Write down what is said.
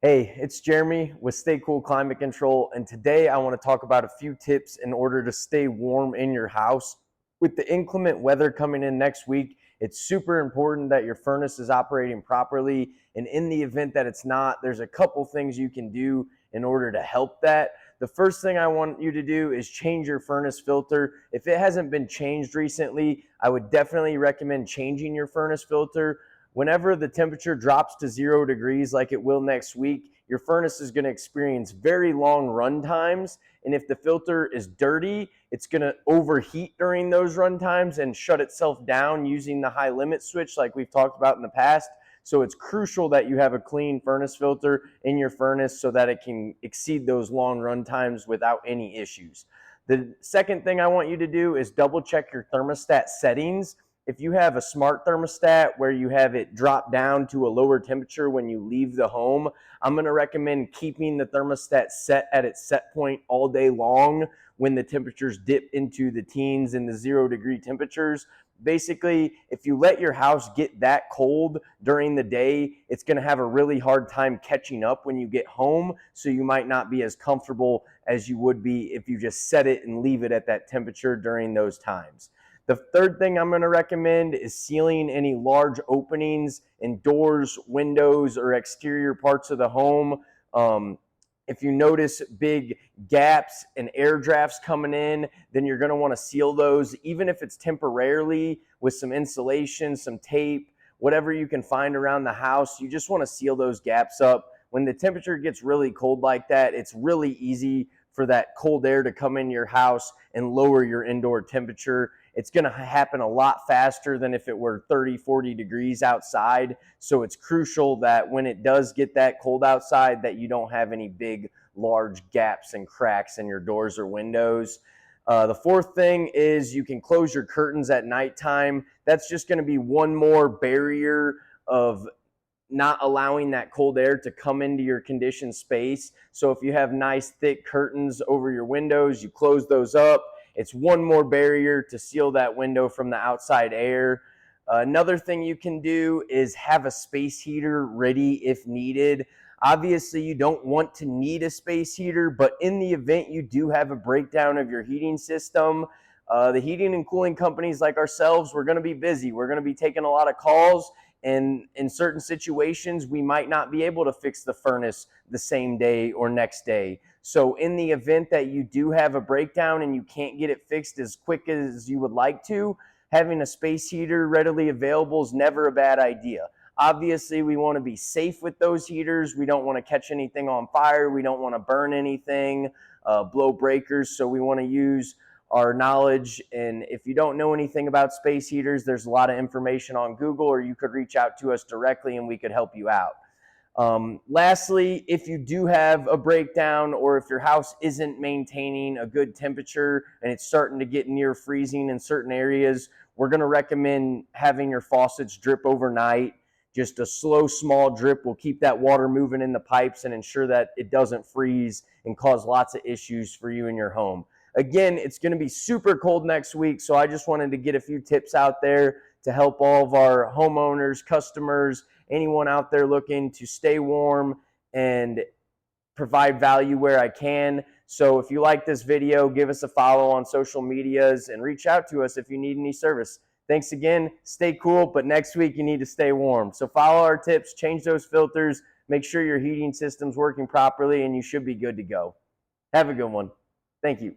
Hey, it's Jeremy with Stay Cool Climate Control, and today I want to talk about a few tips in order to stay warm in your house. With the inclement weather coming in next week, it's super important that your furnace is operating properly, and in the event that it's not, there's a couple things you can do in order to help that. The first thing I want you to do is change your furnace filter. If it hasn't been changed recently, I would definitely recommend changing your furnace filter. Whenever the temperature drops to 0 degrees like it will next week, your furnace is going to experience very long run times. And if the filter is dirty, it's going to overheat during those run times and shut itself down using the high limit switch like we've talked about in the past. So it's crucial that you have a clean furnace filter in your furnace so that it can exceed those long run times without any issues. The second thing I want you to do is double check your thermostat settings. If you have a smart thermostat where you have it drop down to a lower temperature when you leave the home, I'm going to recommend keeping the thermostat set at its set point all day long when the temperatures dip into the teens and the 0 degree temperatures. Basically, if you let your house get that cold during the day, it's going to have a really hard time catching up when you get home, so you might not be as comfortable as you would be if you just set it and leave it at that temperature during those times. The third thing I'm going to recommend is sealing any large openings in doors, windows, or exterior parts of the home. If you notice big gaps and air drafts coming in, then you're going to want to seal those, even if it's temporarily with some insulation, some tape, whatever you can find around the house. You just want to seal those gaps up. When the temperature gets really cold like that, it's really easy for that cold air to come in your house and lower your indoor temperature. It's going to happen a lot faster than if it were 30, 40 degrees outside. So it's crucial that when it does get that cold outside, that you don't have any big, large gaps and cracks in your doors or windows. The fourth thing is you can close your curtains at nighttime. That's just going to be one more barrier of not allowing that cold air to come into your conditioned space. So if you have nice thick curtains over your windows, you close those up. It's one more barrier to seal that window from the outside air. Another thing you can do is have a space heater ready if needed. Obviously, you don't want to need a space heater, but in the event you do have a breakdown of your heating system, the heating and cooling companies like ourselves, we're going to be busy. We're going to be taking a lot of calls. And in certain situations, we might not be able to fix the furnace the same day or next day. So in the event that you do have a breakdown and you can't get it fixed as quick as you would like to, having a space heater readily available is never a bad idea. Obviously, we want to be safe with those heaters. We don't want to catch anything on fire. We don't want to burn anything, blow breakers. So we want to use our knowledge. And if you don't know anything about space heaters, there's a lot of information on Google, or you could reach out to us directly and we could help you out. Lastly, if you do have a breakdown or if your house isn't maintaining a good temperature and it's starting to get near freezing in certain areas, we're going to recommend having your faucets drip overnight. Just a slow, small drip will keep that water moving in the pipes and ensure that it doesn't freeze and cause lots of issues for you in your home. Again, it's going to be super cold next week, so I just wanted to get a few tips out there to help all of our homeowners, customers, anyone out there looking to stay warm and provide value where I can. So if you like this video, give us a follow on social medias and reach out to us if you need any service. Thanks again. Stay cool, but next week you need to stay warm. So follow our tips, change those filters, make sure your heating system's working properly, and you should be good to go. Have a good one. Thank you.